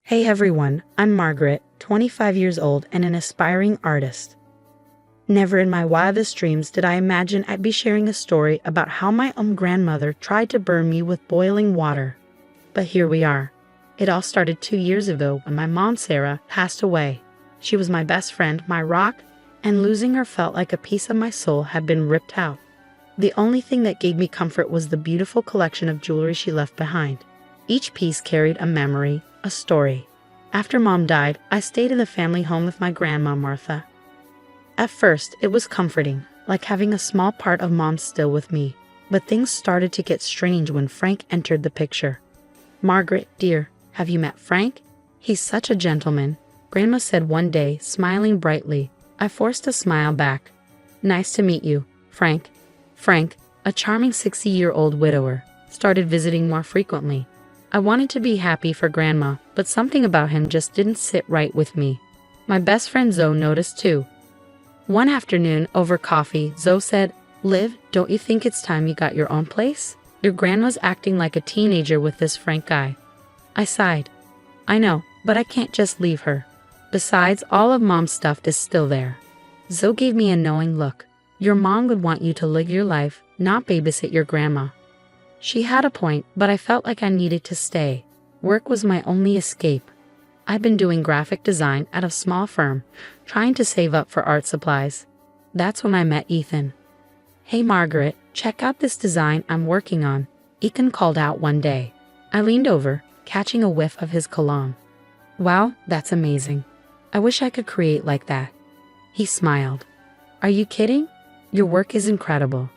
Hey everyone, I'm Margaret, 25 years old and an aspiring artist. Never in my wildest dreams did I imagine I'd be sharing a story about how my grandmother tried to burn me with boiling water. But here we are. It all started 2 years ago when my mom Sarah passed away. She was my best friend, my rock, and losing her felt like a piece of my soul had been ripped out. The only thing that gave me comfort was the beautiful collection of jewelry she left behind. Each piece carried a memory, a story. After Mom died, I stayed in the family home with my grandma Martha. At first, it was comforting, like having a small part of Mom still with me. But things started to get strange when Frank entered the picture. "Margaret, dear, have you met Frank? He's such a gentleman," Grandma said one day, smiling brightly. I forced a smile back. "Nice to meet you, Frank." Frank, a charming 60-year-old widower, started visiting more frequently. I wanted to be happy for Grandma, but something about him just didn't sit right with me. My best friend Zoe noticed too. One afternoon, over coffee, Zoe said, "Liv, don't you think it's time you got your own place? Your grandma's acting like a teenager with this Frank guy." I sighed. "I know, but I can't just leave her. Besides, all of Mom's stuff is still there." Zoe gave me a knowing look. "Your mom would want you to live your life, not babysit your grandma." She had a point, but I felt like I needed to stay. Work was my only escape. I'd been doing graphic design at a small firm, trying to save up for art supplies. That's when I met Ethan. "Hey Margaret, check out this design I'm working on," Ethan called out one day. I leaned over, catching a whiff of his cologne. "Wow, that's amazing. I wish I could create like that." He smiled. "Are you kidding? Your work is incredible.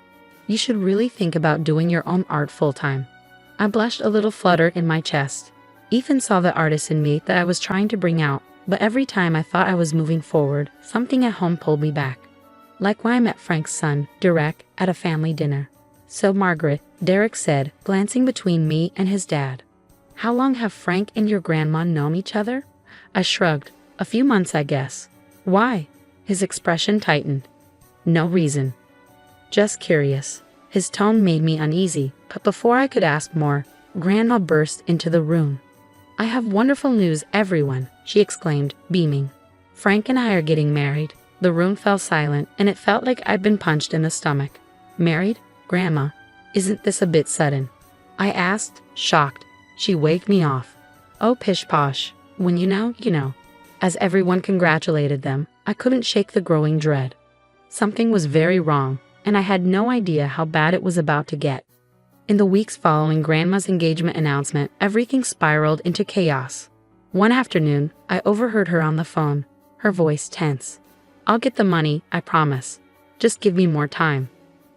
You should really think about doing your own art full-time." I blushed, a little flutter in my chest. Ethan saw the artist in me that I was trying to bring out, but every time I thought I was moving forward, something at home pulled me back. Like when I met Frank's son, Derek, at a family dinner. "So Margaret," Derek said, glancing between me and his dad. "How long have Frank and your grandma known each other?" I shrugged. "A few months, I guess." "Why?" His expression tightened. "No reason. Just curious." His tone made me uneasy, but before I could ask more, Grandma burst into the room. "I have wonderful news, everyone," she exclaimed, beaming. "Frank and I are getting married." The room fell silent, and it felt like I'd been punched in the stomach. "Married? Grandma, isn't this a bit sudden?" I asked, shocked. She waved me off. "Oh, pish-posh. When you know, you know." As everyone congratulated them, I couldn't shake the growing dread. Something was very wrong, and I had no idea how bad it was about to get. In the weeks following Grandma's engagement announcement, everything spiraled into chaos. One afternoon, I overheard her on the phone, her voice tense. "I'll get the money, I promise. Just give me more time."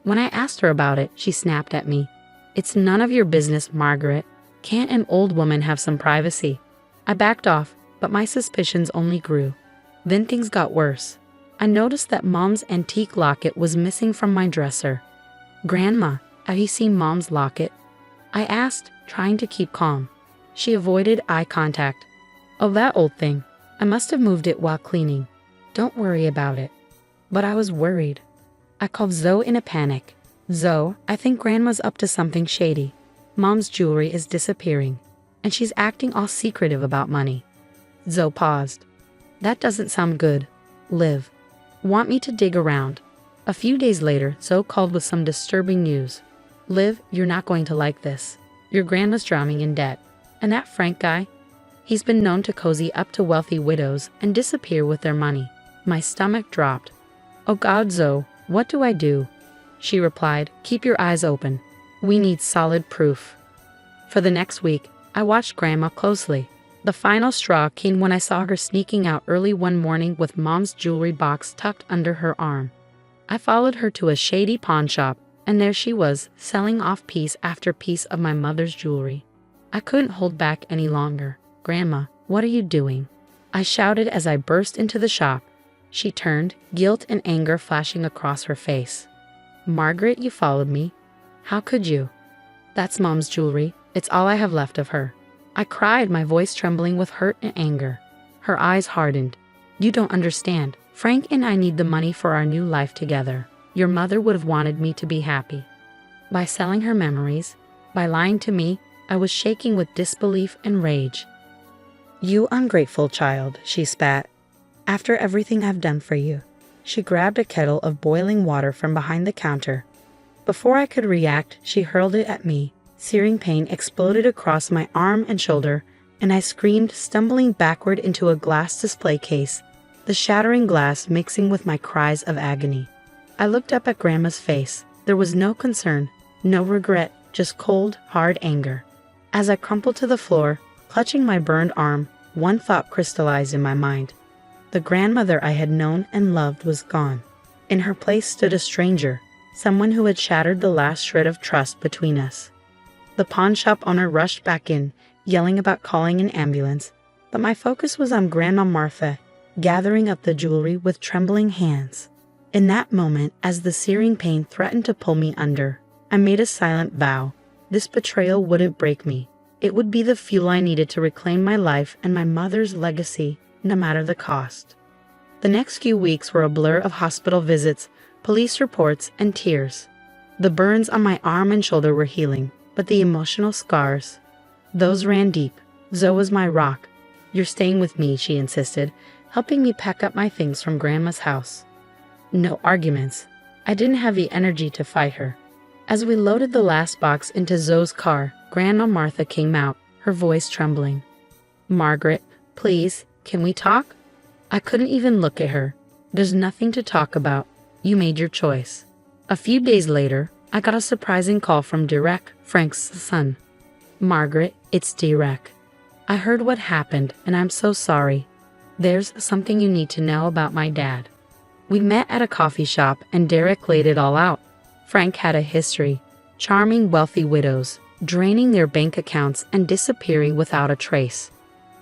When I asked her about it, she snapped at me. "It's none of your business, Margaret. Can't an old woman have some privacy?" I backed off, but my suspicions only grew. Then things got worse. I noticed that Mom's antique locket was missing from my dresser. "Grandma, have you seen Mom's locket?" I asked, trying to keep calm. She avoided eye contact. "Oh, that old thing. I must have moved it while cleaning. Don't worry about it." But I was worried. I called Zoe in a panic. "Zoe, I think Grandma's up to something shady. Mom's jewelry is disappearing, and she's acting all secretive about money." Zoe paused. "That doesn't sound good. Liv, want me to dig around?" A few days later, Zoe called with some disturbing news. "Liv, you're not going to like this. Your grandma's drowning in debt. And that Frank guy? He's been known to cozy up to wealthy widows and disappear with their money." My stomach dropped. "Oh God, Zoe, what do I do?" She replied, "Keep your eyes open. We need solid proof." For the next week, I watched Grandma closely. The final straw came when I saw her sneaking out early one morning with Mom's jewelry box tucked under her arm. I followed her to a shady pawn shop, and there she was, selling off piece after piece of my mother's jewelry. I couldn't hold back any longer. "Grandma, what are you doing?" I shouted as I burst into the shop. She turned, guilt and anger flashing across her face. "Margaret, you followed me. How could you?" "That's Mom's jewelry. It's all I have left of her." I cried, my voice trembling with hurt and anger. Her eyes hardened. "You don't understand. Frank and I need the money for our new life together. Your mother would have wanted me to be happy." By selling her memories, by lying to me, I was shaking with disbelief and rage. "You ungrateful child," she spat. "After everything I've done for you." She grabbed a kettle of boiling water from behind the counter. Before I could react, she hurled it at me. Searing pain exploded across my arm and shoulder, and I screamed, stumbling backward into a glass display case, the shattering glass mixing with my cries of agony. I looked up at Grandma's face. There was no concern, no regret, just cold, hard anger. As I crumpled to the floor, clutching my burned arm, one thought crystallized in my mind. The grandmother I had known and loved was gone. In her place stood a stranger, someone who had shattered the last shred of trust between us. The pawn shop owner rushed back in, yelling about calling an ambulance, but my focus was on Grandma Martha, gathering up the jewelry with trembling hands. In that moment, as the searing pain threatened to pull me under, I made a silent vow. This betrayal wouldn't break me. It would be the fuel I needed to reclaim my life and my mother's legacy, no matter the cost. The next few weeks were a blur of hospital visits, police reports, and tears. The burns on my arm and shoulder were healing, but the emotional scars, those ran deep. Zoe was my rock. "You're staying with me," she insisted, helping me pack up my things from Grandma's house. No arguments. I didn't have the energy to fight her. As we loaded the last box into Zoe's car, Grandma Martha came out, her voice trembling. "Margaret, please, can we talk?" I couldn't even look at her. "There's nothing to talk about. You made your choice." A few days later, I got a surprising call from Derek, Frank's son. "Margaret, it's Derek. I heard what happened, and I'm so sorry. There's something you need to know about my dad." We met at a coffee shop, and Derek laid it all out. Frank had a history: charming wealthy widows, draining their bank accounts and disappearing without a trace.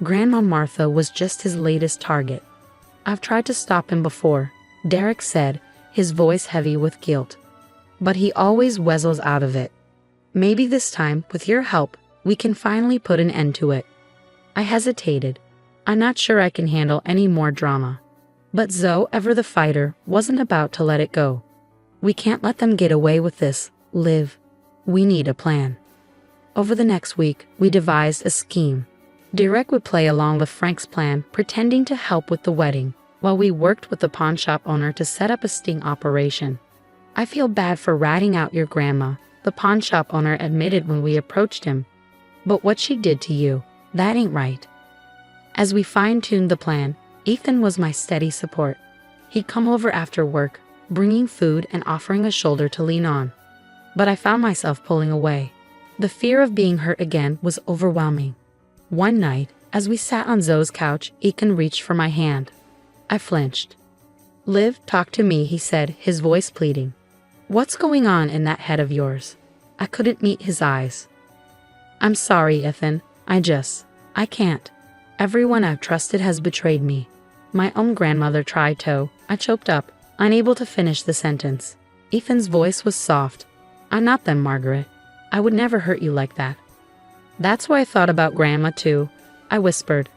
Grandma Martha was just his latest target. "I've tried to stop him before," Derek said, his voice heavy with guilt. "But he always weasels out of it. Maybe this time, with your help, we can finally put an end to it." I hesitated. I'm not sure I can handle any more drama. But Zoe, ever the fighter, wasn't about to let it go. "We can't let them get away with this, Liv. We need a plan." Over the next week, we devised a scheme. Derek would play along with Frank's plan, pretending to help with the wedding, while we worked with the pawn shop owner to set up a sting operation. "I feel bad for ratting out your grandma," the pawn shop owner admitted when we approached him. "But what she did to you, that ain't right." As we fine-tuned the plan, Ethan was my steady support. He'd come over after work, bringing food and offering a shoulder to lean on. But I found myself pulling away. The fear of being hurt again was overwhelming. One night, as we sat on Zoe's couch, Ethan reached for my hand. I flinched. "Liv, talk to me," he said, his voice pleading. "What's going on in that head of yours?" I couldn't meet his eyes. "I'm sorry, Ethan. I can't. Everyone I've trusted has betrayed me. My own grandmother tried to." I choked up, unable to finish the sentence. Ethan's voice was soft. "I'm not them, Margaret. I would never hurt you like that." "That's why I thought about Grandma too," I whispered.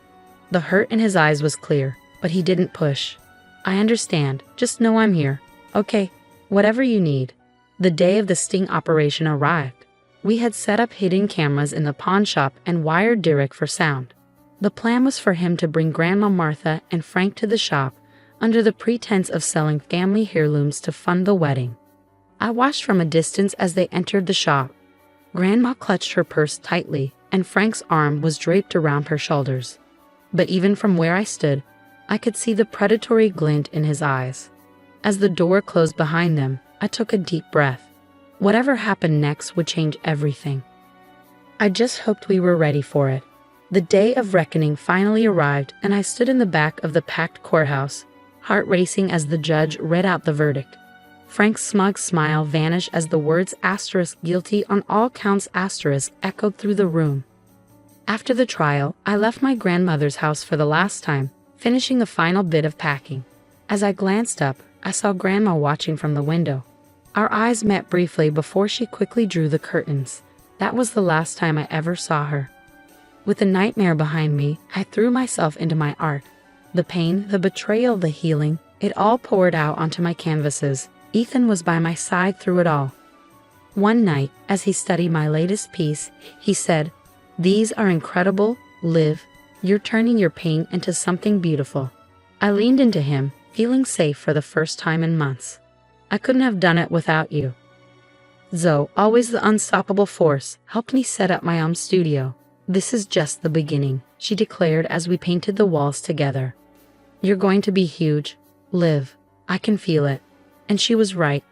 The hurt in his eyes was clear, but he didn't push. "I understand. Just know I'm here. Okay, whatever you need." The day of the sting operation arrived. We had set up hidden cameras in the pawn shop and wired Derek for sound. The plan was for him to bring Grandma Martha and Frank to the shop under the pretense of selling family heirlooms to fund the wedding. I watched from a distance as they entered the shop. Grandma clutched her purse tightly, and Frank's arm was draped around her shoulders. But even from where I stood, I could see the predatory glint in his eyes. As the door closed behind them, I took a deep breath. Whatever happened next would change everything. I just hoped we were ready for it. The day of reckoning finally arrived, and I stood in the back of the packed courthouse, heart racing as the judge read out the verdict. Frank's smug smile vanished as the words *guilty on all counts* echoed through the room. After the trial, I left my grandmother's house for the last time, finishing the final bit of packing. As I glanced up, I saw Grandma watching from the window. Our eyes met briefly before she quickly drew the curtains. That was the last time I ever saw her. With the nightmare behind me, I threw myself into my art. The pain, the betrayal, the healing, it all poured out onto my canvases. Ethan was by my side through it all. One night, as he studied my latest piece, he said, "These are incredible, Liv. You're turning your pain into something beautiful." I leaned into him, feeling safe for the first time in months. "I couldn't have done it without you." Zoe, always the unstoppable force, helped me set up my studio. "This is just the beginning," she declared as we painted the walls together. "You're going to be huge, Liv. I can feel it." And she was right.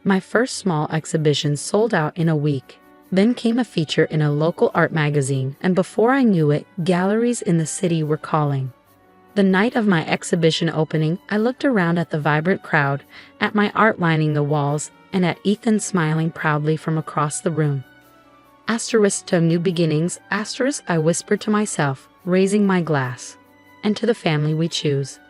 My first small exhibition sold out in a week. Then came a feature in a local art magazine, and before I knew it, galleries in the city were calling. The night of my exhibition opening, I looked around at the vibrant crowd, at my art lining the walls, and at Ethan smiling proudly from across the room. Asterisk to new beginnings, asterisk, I whispered to myself, raising my glass. And to the family we choose.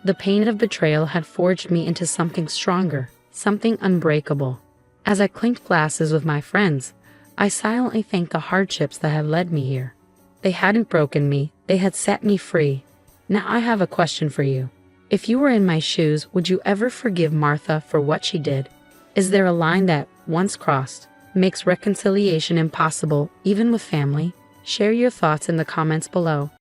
The pain of betrayal had forged me into something stronger, something unbreakable. As I clinked glasses with my friends, I silently thanked the hardships that had led me here. They hadn't broken me, they had set me free. Now I have a question for you. If you were in my shoes, would you ever forgive Martha for what she did? Is there a line that, once crossed, makes reconciliation impossible, even with family? Share your thoughts in the comments below.